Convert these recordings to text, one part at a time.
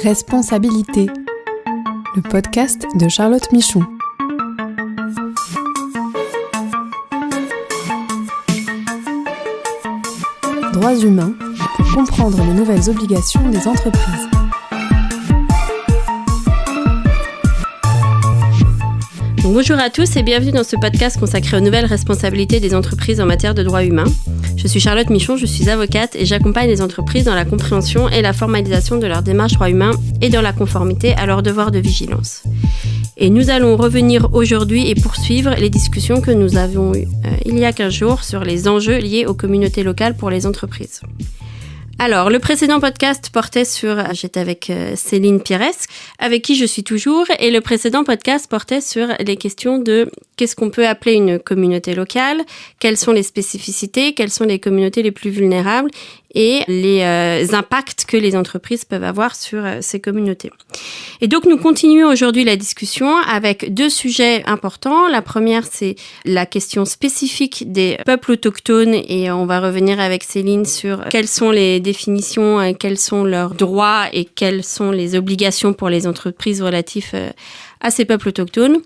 Responsabilité, le podcast de Charlotte Michon. Droits humains pour comprendre les nouvelles obligations des entreprises. Bonjour à tous et bienvenue dans ce podcast consacré aux nouvelles responsabilités des entreprises en matière de droits humains. Je suis Charlotte Michon, je suis avocate et j'accompagne les entreprises dans la compréhension et la formalisation de leurs démarches droits humains et dans la conformité à leurs devoirs de vigilance. Et nous allons revenir aujourd'hui et poursuivre les discussions que nous avons eues il y a 15 jours sur les enjeux liés aux communautés locales pour les entreprises. Alors, le précédent podcast portait sur... J'étais avec Céline Pires, avec qui je suis toujours, et le précédent podcast portait sur les questions de qu'est-ce qu'on peut appeler une communauté locale, quelles sont les spécificités, quelles sont les communautés les plus vulnérables et les impacts que les entreprises peuvent avoir sur ces communautés. Et donc, nous continuons aujourd'hui la discussion avec deux sujets importants. La première, c'est la question spécifique des peuples autochtones et on va revenir avec Céline sur quelles sont les définitions, quels sont leurs droits et quelles sont les obligations pour les entreprises relatives à ces peuples autochtones.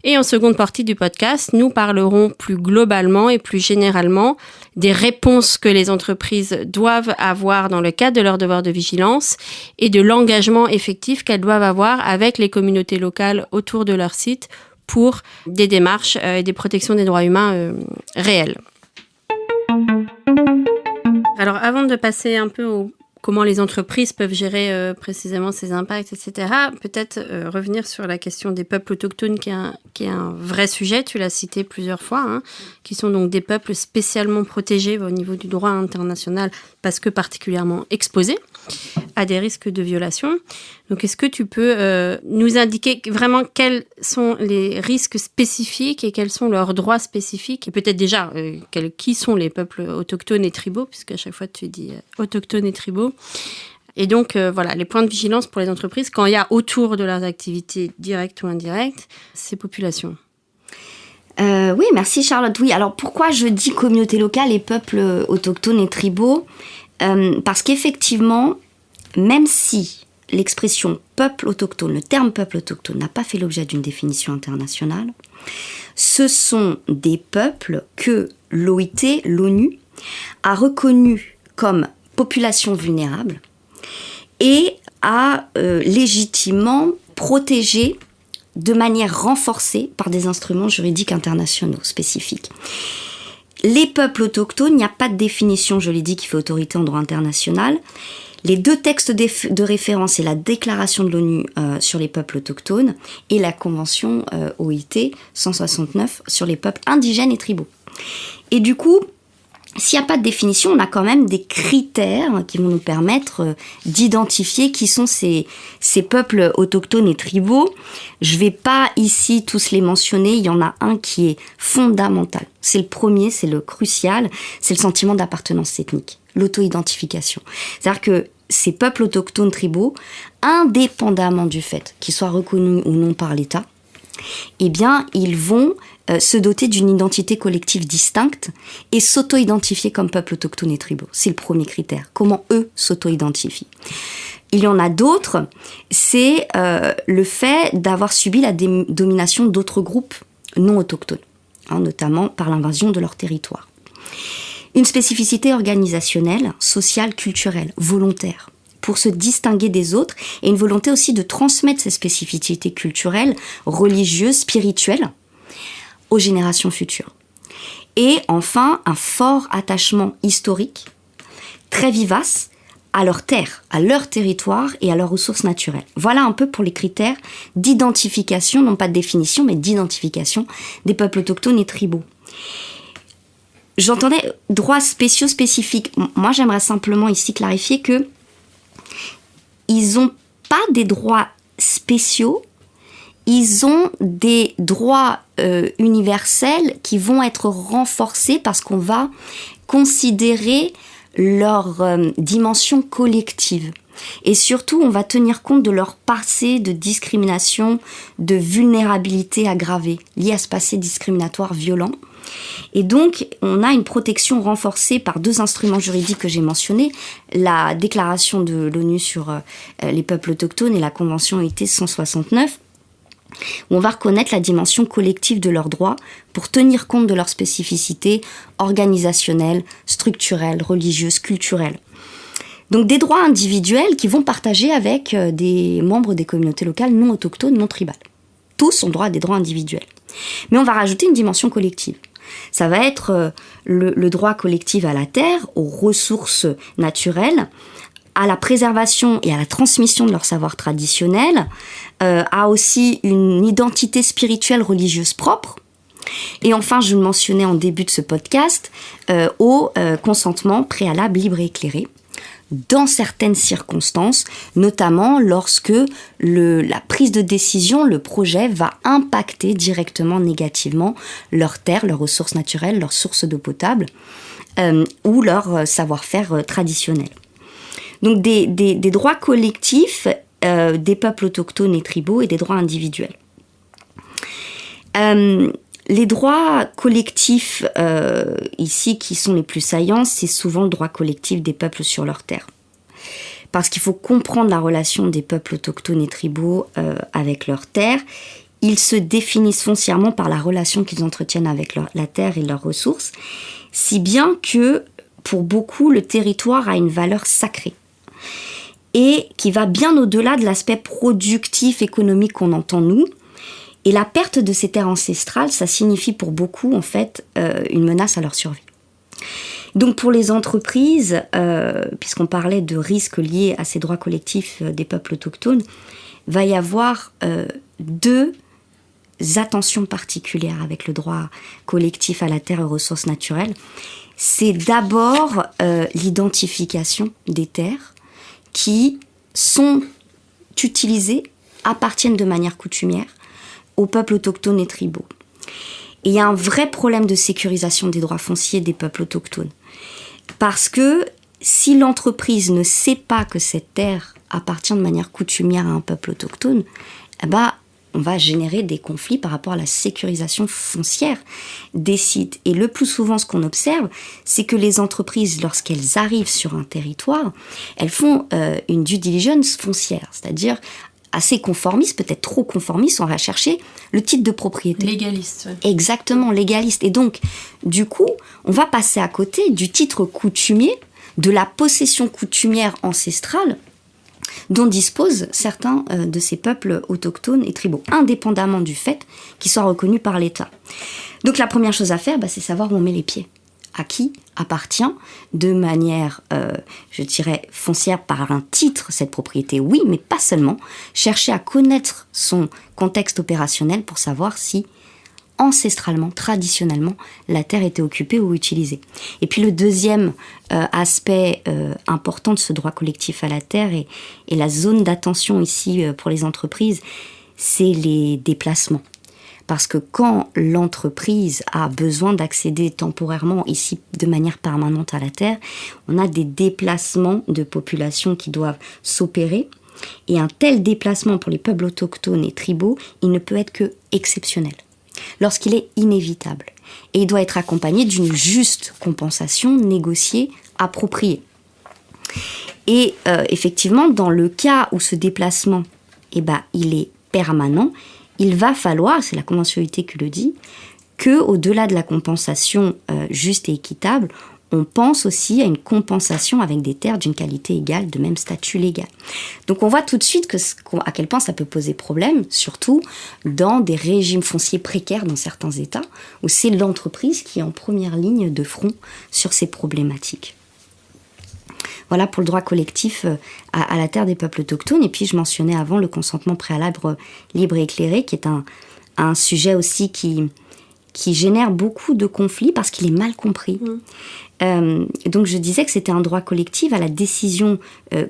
Et en seconde partie du podcast, nous parlerons plus globalement et plus généralement des réponses que les entreprises doivent avoir dans le cadre de leur devoir de vigilance et de l'engagement effectif qu'elles doivent avoir avec les communautés locales autour de leur site pour des démarches et des protections des droits humains réelles. Alors avant de passer un peu au comment les entreprises peuvent gérer précisément ces impacts, etc. Peut-être revenir sur la question des peuples autochtones qui est un vrai sujet, tu l'as cité plusieurs fois, qui sont donc des peuples spécialement protégés au niveau du droit international parce que particulièrement exposés à des risques de violation. Donc est-ce que tu peux nous indiquer vraiment quels sont les risques spécifiques et quels sont leurs droits spécifiques et peut-être déjà qui sont les peuples autochtones et tribaux, puisqu'à chaque fois tu dis autochtones et tribaux. Et donc, voilà, les points de vigilance pour les entreprises quand il y a autour de leurs activités directes ou indirectes ces populations. Oui, merci Charlotte. Oui, alors pourquoi je dis communauté locale et peuples autochtones et tribaux ? Parce qu'effectivement, même si l'expression peuple autochtone, le terme peuple autochtone n'a pas fait l'objet d'une définition internationale, ce sont des peuples que l'OIT, l'ONU, a reconnus comme population vulnérable et a légitimement protégé de manière renforcée par des instruments juridiques internationaux spécifiques. Les peuples autochtones, il n'y a pas de définition, je l'ai dit, qui fait autorité en droit international. Les deux textes de référence, c'est la déclaration de l'ONU sur les peuples autochtones et la convention OIT 169 sur les peuples indigènes et tribaux. Et du coup, s'il n'y a pas de définition, on a quand même des critères qui vont nous permettre d'identifier qui sont ces peuples autochtones et tribaux. Je ne vais pas ici tous les mentionner, il y en a un qui est fondamental. C'est le premier, c'est le crucial, c'est le sentiment d'appartenance ethnique, l'auto-identification. C'est-à-dire que ces peuples autochtones tribaux, indépendamment du fait qu'ils soient reconnus ou non par l'État, eh bien, ils vont se doter d'une identité collective distincte et s'auto-identifier comme peuple autochtone et tribaux. C'est le premier critère. Comment eux s'auto-identifient. Il y en a d'autres, c'est le fait d'avoir subi la domination d'autres groupes non autochtones, notamment par l'invasion de leur territoire. Une spécificité organisationnelle, sociale, culturelle, volontaire, pour se distinguer des autres, et une volonté aussi de transmettre ces spécificités culturelles, religieuses, spirituelles, aux générations futures. Et enfin, un fort attachement historique, très vivace, à leur terre, à leur territoire et à leurs ressources naturelles. Voilà un peu pour les critères d'identification, non pas de définition, mais d'identification des peuples autochtones et tribaux. J'entendais droits spéciaux spécifiques. Moi, j'aimerais simplement ici clarifier que ils n'ont pas des droits spéciaux, ils ont des droits universels qui vont être renforcés parce qu'on va considérer leur dimension collective. Et surtout, on va tenir compte de leur passé de discrimination, de vulnérabilité aggravée, liée à ce passé discriminatoire violent. Et donc, on a une protection renforcée par 2 instruments juridiques que j'ai mentionnés, la déclaration de l'ONU sur les peuples autochtones et la Convention OIT 169, où on va reconnaître la dimension collective de leurs droits pour tenir compte de leurs spécificités organisationnelles, structurelles, religieuses, culturelles. Donc des droits individuels qui vont partager avec des membres des communautés locales non autochtones, non tribales. Tous ont droit à des droits individuels. Mais on va rajouter une dimension collective. Ça va être le droit collectif à la terre, aux ressources naturelles, à la préservation et à la transmission de leur savoir traditionnel, à aussi une identité spirituelle religieuse propre. Et enfin, je le mentionnais en début de ce podcast, au consentement préalable libre et éclairé, dans certaines circonstances, notamment lorsque la prise de décision, le projet va impacter directement négativement leurs terres, leurs ressources naturelles, leurs sources d'eau potable ou leur savoir-faire traditionnel. Donc des droits collectifs des peuples autochtones et tribaux et des droits individuels. Les droits collectifs ici qui sont les plus saillants, c'est souvent le droit collectif des peuples sur leur terre. Parce qu'il faut comprendre la relation des peuples autochtones et tribaux avec leur terre. Ils se définissent foncièrement par la relation qu'ils entretiennent avec la terre et leurs ressources, si bien que pour beaucoup, le territoire a une valeur sacrée et qui va bien au-delà de l'aspect productif, économique qu'on entend nous. Et la perte de ces terres ancestrales, ça signifie pour beaucoup, en fait, une menace à leur survie. Donc pour les entreprises, puisqu'on parlait de risques liés à ces droits collectifs des peuples autochtones, va y avoir 2 attentions particulières avec le droit collectif à la terre et aux ressources naturelles. C'est d'abord l'identification des terres qui sont utilisées, appartiennent de manière coutumière aux peuples autochtones et tribaux. Et il y a un vrai problème de sécurisation des droits fonciers des peuples autochtones. Parce que si l'entreprise ne sait pas que cette terre appartient de manière coutumière à un peuple autochtone, on va générer des conflits par rapport à la sécurisation foncière des sites. Et le plus souvent, ce qu'on observe, c'est que les entreprises, lorsqu'elles arrivent sur un territoire, elles font une due diligence foncière, c'est-à-dire assez conformiste, peut-être trop conformiste, on va chercher le titre de propriété. Légaliste. Ouais. Exactement, légaliste. Et donc, du coup, on va passer à côté du titre coutumier, de la possession coutumière ancestrale dont disposent certains de ces peuples autochtones et tribaux, indépendamment du fait qu'ils soient reconnus par l'État. Donc la première chose à faire, c'est savoir où on met les pieds. À qui appartient de manière, je dirais, foncière par un titre cette propriété, oui, mais pas seulement. Chercher à connaître son contexte opérationnel pour savoir si, ancestralement, traditionnellement, la terre était occupée ou utilisée. Et puis le deuxième aspect important de ce droit collectif à la terre et la zone d'attention ici pour les entreprises, c'est les déplacements. Parce que quand l'entreprise a besoin d'accéder temporairement, ici de manière permanente à la terre, on a des déplacements de population qui doivent s'opérer. Et un tel déplacement pour les peuples autochtones et tribaux, il ne peut être que exceptionnel, lorsqu'il est inévitable. Et il doit être accompagné d'une juste compensation négociée, appropriée. Et effectivement, dans le cas où ce déplacement, il est permanent, il va falloir, c'est la Convention OIT qui le dit, qu'au-delà de la compensation juste et équitable, on pense aussi à une compensation avec des terres d'une qualité égale, de même statut légal. Donc on voit tout de suite à quel point ça peut poser problème, surtout dans des régimes fonciers précaires dans certains États, où c'est l'entreprise qui est en première ligne de front sur ces problématiques. Voilà pour le droit collectif à la terre des peuples autochtones. Et puis je mentionnais avant le consentement préalable libre et éclairé, qui est un sujet aussi qui génère beaucoup de conflits parce qu'il est mal compris. Donc je disais que c'était un droit collectif à la décision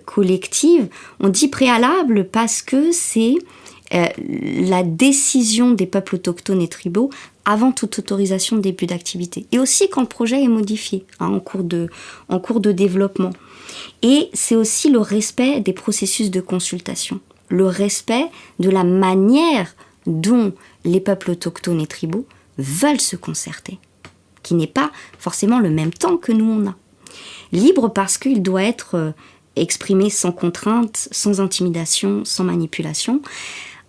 collective. On dit préalable parce que c'est la décision des peuples autochtones et tribaux avant toute autorisation de début d'activité. Et aussi quand le projet est modifié en cours de développement. Et c'est aussi le respect des processus de consultation, le respect de la manière dont les peuples autochtones et tribaux veulent se concerter qui n'est pas forcément le même temps que nous on a. Libre parce qu'il doit être exprimé sans contrainte, sans intimidation, sans manipulation.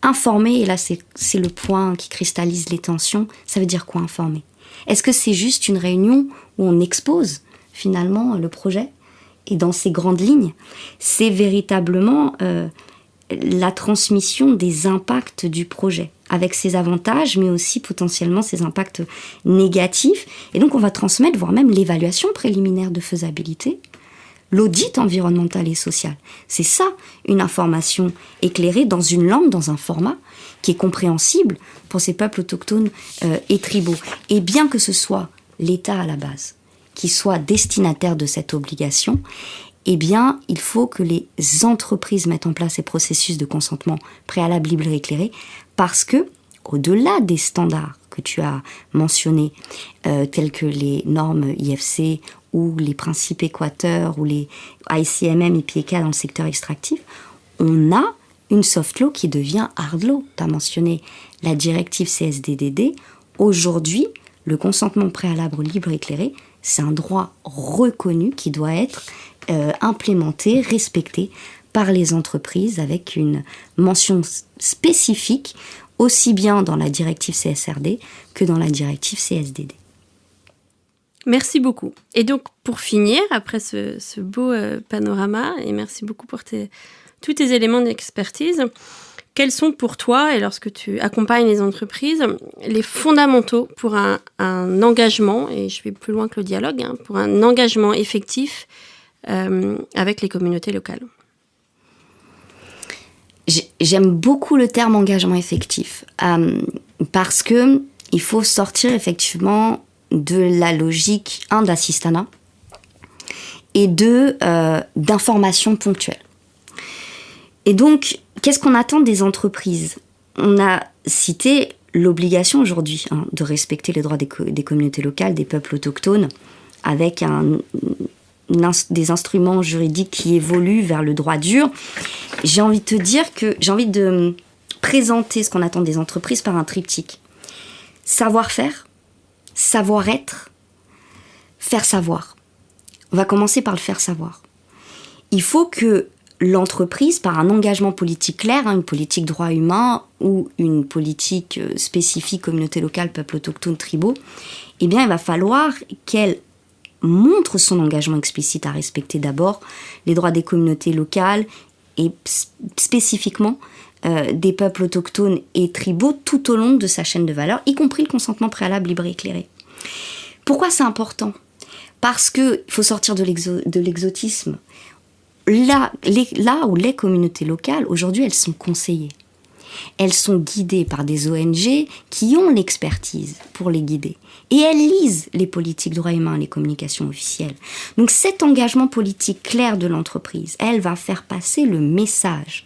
Informé, et là c'est le point qui cristallise les tensions, ça veut dire quoi informer ? Est-ce que c'est juste une réunion où on expose finalement le projet ? Et dans ces grandes lignes, c'est véritablement la transmission des impacts du projet, avec ses avantages, mais aussi potentiellement ses impacts négatifs. Et donc on va transmettre, voire même l'évaluation préliminaire de faisabilité, l'audit environnemental et social. C'est ça, une information éclairée dans une langue, dans un format qui est compréhensible pour ces peuples autochtones et tribaux. Et bien que ce soit l'État à la base qui soit destinataire de cette obligation, eh bien, il faut que les entreprises mettent en place ces processus de consentement préalable, libre et éclairé, parce que, au-delà des standards que tu as mentionnés, tels que les normes IFC ou les principes Équateur ou les ICMM et PIECA dans le secteur extractif, on a une soft law qui devient hard law. Tu as mentionné la directive CSDDD. Aujourd'hui, le consentement préalable libre et éclairé, c'est un droit reconnu qui doit être implémenté, respecté par les entreprises avec une mention spécifique, aussi bien dans la directive CSRD que dans la directive CSDD. Merci beaucoup. Et donc, pour finir, après ce beau panorama, et merci beaucoup pour tous tes éléments d'expertise, quels sont pour toi, et lorsque tu accompagnes les entreprises, les fondamentaux pour un engagement, et je vais plus loin que le dialogue, pour un engagement effectif avec les communautés locales ? J'aime beaucoup le terme engagement effectif, parce que il faut sortir effectivement de la logique, d'assistanat, et d'information ponctuelle. Et donc, qu'est-ce qu'on attend des entreprises ? On a cité l'obligation aujourd'hui de respecter les droits des communautés locales, des peuples autochtones, avec des instruments juridiques qui évoluent vers le droit dur. J'ai envie de présenter ce qu'on attend des entreprises par un triptyque. Savoir-faire, savoir-être, faire savoir. On va commencer par le faire savoir. Il faut que l'entreprise, par un engagement politique clair, une politique droit humain ou une politique spécifique communauté locale, peuple autochtone, tribaux, eh bien, il va falloir qu'elle montre son engagement explicite à respecter d'abord les droits des communautés locales et spécifiquement des peuples autochtones et tribaux tout au long de sa chaîne de valeur, y compris le consentement préalable, libre et éclairé. Pourquoi c'est important ? Parce qu'il faut sortir de l'exotisme. Là où les communautés locales, aujourd'hui, elles sont conseillées. Elles sont guidées par des ONG qui ont l'expertise pour les guider. Et elles lisent les politiques droits humains, les communications officielles. Donc cet engagement politique clair de l'entreprise, elle va faire passer le message.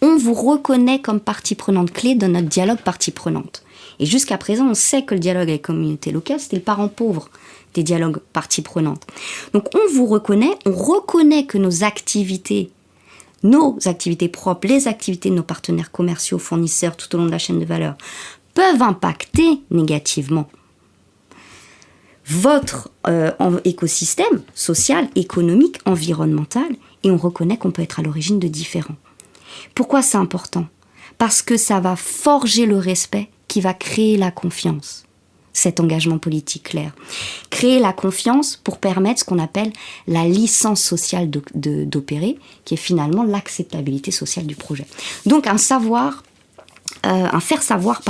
On vous reconnaît comme partie prenante clé dans notre dialogue partie prenante. Et jusqu'à présent, on sait que le dialogue avec les communautés locales, c'était le parent pauvre des dialogues parties prenantes. Donc on vous reconnaît, on reconnaît que nos activités propres, les activités de nos partenaires commerciaux, fournisseurs tout au long de la chaîne de valeur, peuvent impacter négativement votre écosystème social, économique, environnemental, et on reconnaît qu'on peut être à l'origine de différents. Pourquoi c'est important ? Parce que ça va forger le respect qui va créer la confiance. Cet engagement politique clair. Créer la confiance pour permettre ce qu'on appelle la licence sociale d'opérer, qui est finalement l'acceptabilité sociale du projet. Donc un faire savoir.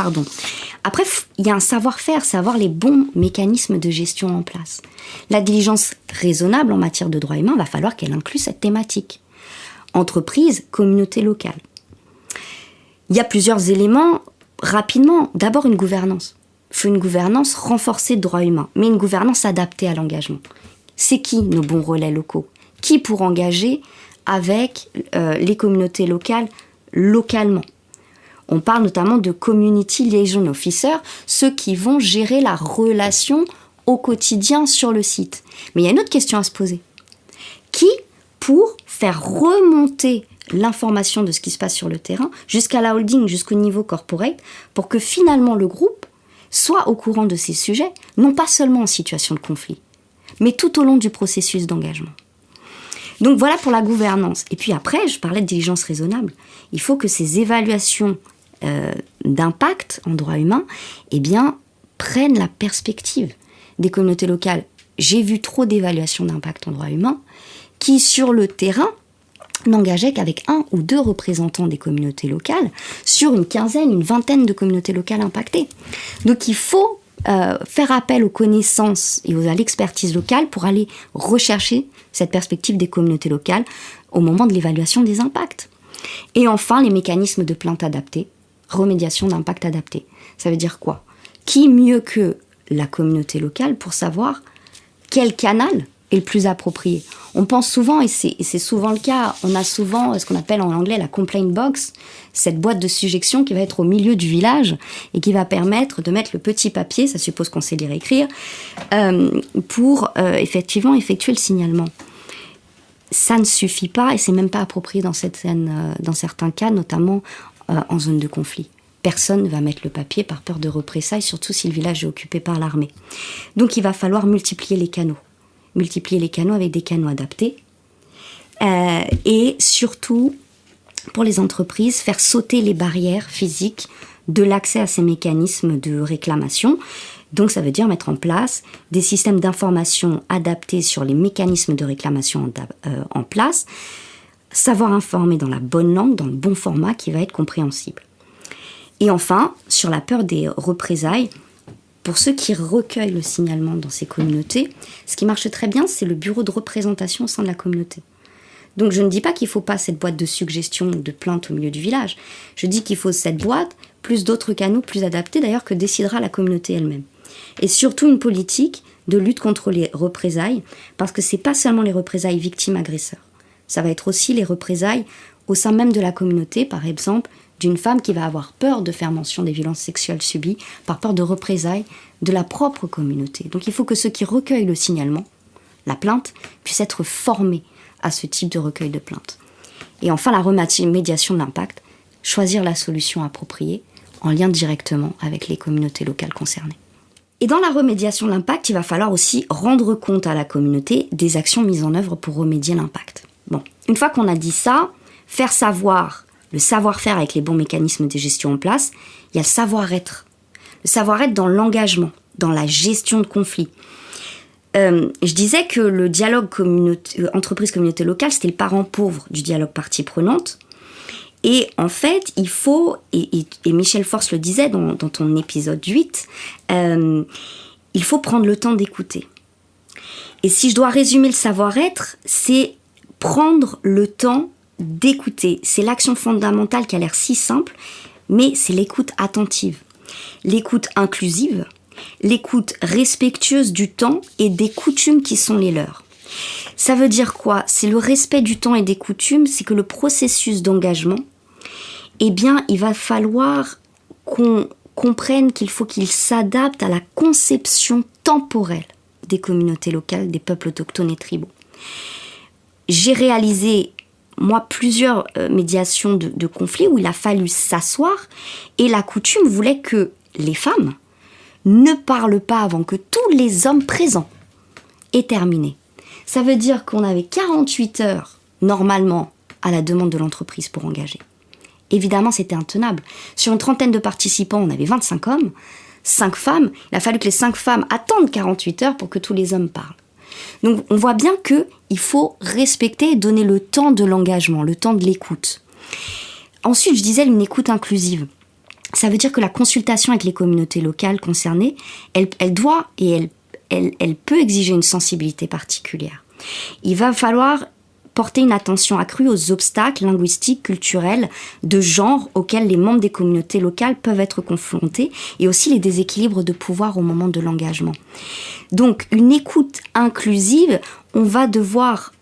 Après, il y a un savoir-faire, savoir les bons mécanismes de gestion en place. La diligence raisonnable en matière de droits humains, va falloir qu'elle inclue cette thématique. Entreprise, communauté locale. Il y a plusieurs éléments, rapidement. D'abord, une gouvernance. Il faut une gouvernance renforcée de droits humains, mais une gouvernance adaptée à l'engagement. C'est qui nos bons relais locaux ? Qui pour engager avec les communautés locales localement ? On parle notamment de community liaison officers, ceux qui vont gérer la relation au quotidien sur le site. Mais il y a une autre question à se poser. Qui pour faire remonter l'information de ce qui se passe sur le terrain jusqu'à la holding, jusqu'au niveau corporate, pour que finalement le groupe soient au courant de ces sujets, non pas seulement en situation de conflit, mais tout au long du processus d'engagement. Donc voilà pour la gouvernance. Et puis après, je parlais de diligence raisonnable. Il faut que ces évaluations d'impact en droit humain, prennent la perspective des communautés locales. J'ai vu trop d'évaluations d'impact en droit humain qui, sur le terrain, n'engageaient qu'avec 1 ou 2 représentants des communautés locales sur une quinzaine, une vingtaine de communautés locales impactées. Donc il faut faire appel aux connaissances et à l'expertise locale pour aller rechercher cette perspective des communautés locales au moment de l'évaluation des impacts. Et enfin, les mécanismes de plainte adaptés, remédiation d'impact adapté. Ça veut dire quoi ? Qui mieux que la communauté locale pour savoir quel canal est le plus approprié ? On pense souvent, et c'est souvent le cas, on a souvent ce qu'on appelle en anglais la complaint box, cette boîte de suggestions qui va être au milieu du village et qui va permettre de mettre le petit papier, ça suppose qu'on sait lire et écrire, pour effectivement effectuer le signalement. Ça ne suffit pas et c'est même pas approprié dans certains cas, notamment en zone de conflit. Personne ne va mettre le papier par peur de représailles, surtout si le village est occupé par l'armée. Donc il va falloir multiplier les canaux avec des canaux adaptés. Et surtout, pour les entreprises, faire sauter les barrières physiques de l'accès à ces mécanismes de réclamation. Donc ça veut dire mettre en place des systèmes d'information adaptés sur les mécanismes de réclamation en place, savoir informer dans la bonne langue, dans le bon format qui va être compréhensible. Et enfin, sur la peur des représailles, pour ceux qui recueillent le signalement dans ces communautés, ce qui marche très bien, c'est le bureau de représentation au sein de la communauté. Donc je ne dis pas qu'il ne faut pas cette boîte de suggestions ou de plaintes au milieu du village. Je dis qu'il faut cette boîte, plus d'autres canaux plus adaptés d'ailleurs que décidera la communauté elle-même. Et surtout une politique de lutte contre les représailles, parce que ce n'est pas seulement les représailles victimes-agresseurs. Ça va être aussi les représailles au sein même de la communauté, par exemple, d'une femme qui va avoir peur de faire mention des violences sexuelles subies, par peur de représailles de la propre communauté. Donc il faut que ceux qui recueillent le signalement, la plainte, puissent être formés à ce type de recueil de plainte. Et enfin, la remédiation de l'impact, choisir la solution appropriée en lien directement avec les communautés locales concernées. Et dans la remédiation de l'impact, il va falloir aussi rendre compte à la communauté des actions mises en œuvre pour remédier l'impact. Bon, une fois qu'on a dit ça, faire savoir le savoir-faire avec les bons mécanismes de gestion en place, il y a le savoir-être. Le savoir-être dans l'engagement, dans la gestion de conflits. Je disais que le dialogue entreprise-communauté locale, c'était le parent pauvre du dialogue partie prenante. Et en fait, il faut, et Michel Force le disait dans ton épisode 8, il faut prendre le temps d'écouter. Et si je dois résumer le savoir-être, c'est prendre le temps d'écouter. C'est l'action fondamentale qui a l'air si simple, mais c'est l'écoute attentive, l'écoute inclusive, l'écoute respectueuse du temps et des coutumes qui sont les leurs. Ça veut dire quoi ? C'est le respect du temps et des coutumes, c'est que le processus d'engagement, il va falloir qu'on comprenne qu'il faut qu'il s'adapte à la conception temporelle des communautés locales, des peuples autochtones et tribaux. J'ai réalisé, moi, plusieurs médiations de conflits où il a fallu s'asseoir et la coutume voulait que les femmes ne parlent pas avant que tous les hommes présents aient terminé. Ça veut dire qu'on avait 48 heures, normalement, à la demande de l'entreprise pour engager. Évidemment, c'était intenable. Sur une trentaine de participants, on avait 25 hommes, 5 femmes. Il a fallu que les 5 femmes attendent 48 heures pour que tous les hommes parlent. Donc, on voit bien qu'il faut respecter et donner le temps de l'engagement, le temps de l'écoute. Ensuite, je disais une écoute inclusive. Ça veut dire que la consultation avec les communautés locales concernées, elle doit et elle peut exiger une sensibilité particulière. Il va falloir porter une attention accrue aux obstacles linguistiques, culturels, de genre auxquels les membres des communautés locales peuvent être confrontés et aussi les déséquilibres de pouvoir au moment de l'engagement. Donc, une écoute inclusive, on va devoir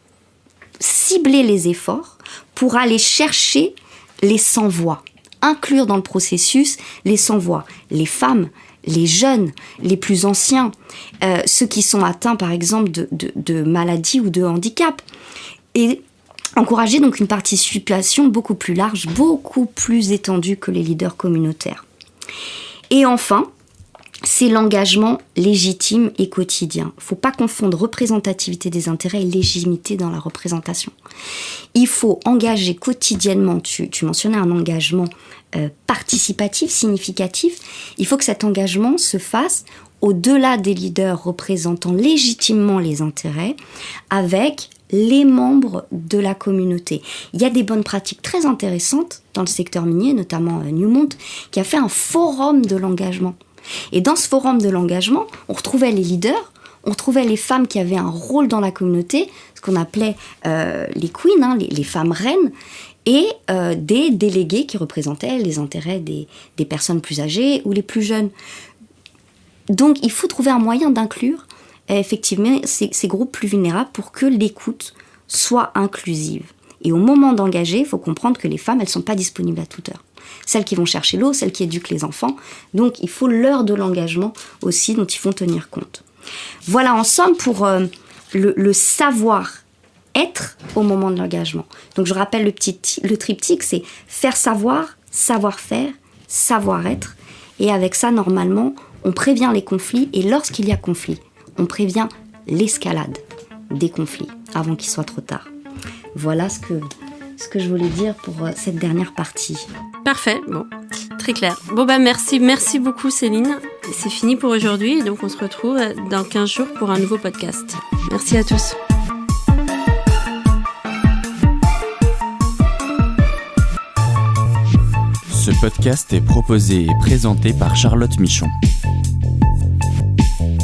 cibler les efforts pour aller chercher les sans-voix, inclure dans le processus les sans-voix, les femmes, les jeunes, les plus anciens, ceux qui sont atteints par exemple de maladies ou de handicap. Et encourager donc une participation beaucoup plus large, beaucoup plus étendue que les leaders communautaires. Et enfin, c'est l'engagement légitime et quotidien. Il ne faut pas confondre représentativité des intérêts et légitimité dans la représentation. Il faut engager quotidiennement, tu mentionnais un engagement participatif, significatif. Il faut que cet engagement se fasse au-delà des leaders représentant légitimement les intérêts, avec les membres de la communauté. Il y a des bonnes pratiques très intéressantes dans le secteur minier, notamment Newmont, qui a fait un forum de l'engagement. Et dans ce forum de l'engagement, on retrouvait les leaders, on retrouvait les femmes qui avaient un rôle dans la communauté, ce qu'on appelait les queens, les femmes reines, et des délégués qui représentaient les intérêts des personnes plus âgées ou les plus jeunes. Donc il faut trouver un moyen d'inclure effectivement ces groupes plus vulnérables pour que l'écoute soit inclusive. Et au moment d'engager, il faut comprendre que les femmes, elles ne sont pas disponibles à toute heure. Celles qui vont chercher l'eau, celles qui éduquent les enfants. Donc il faut l'heure de l'engagement aussi dont il faut tenir compte. Voilà en somme pour le savoir-être au moment de l'engagement. Donc je rappelle le triptyque, c'est faire savoir, savoir-faire, savoir-être. Et avec ça, normalement, on prévient les conflits. Et lorsqu'il y a conflit, on prévient l'escalade des conflits avant qu'il soit trop tard. Voilà ce que je voulais dire pour cette dernière partie. Parfait, bon, très clair. Bon merci beaucoup Céline. C'est fini pour aujourd'hui, donc on se retrouve dans 15 jours pour un nouveau podcast. Merci à tous. Ce podcast est proposé et présenté par Charlotte Michon.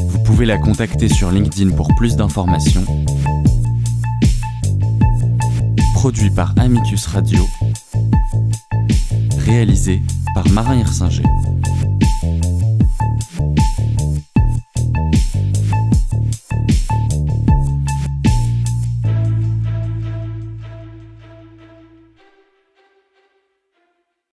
Vous pouvez la contacter sur LinkedIn pour plus d'informations. Produit par Amicus Radio. Réalisé par Marin Hirsinger.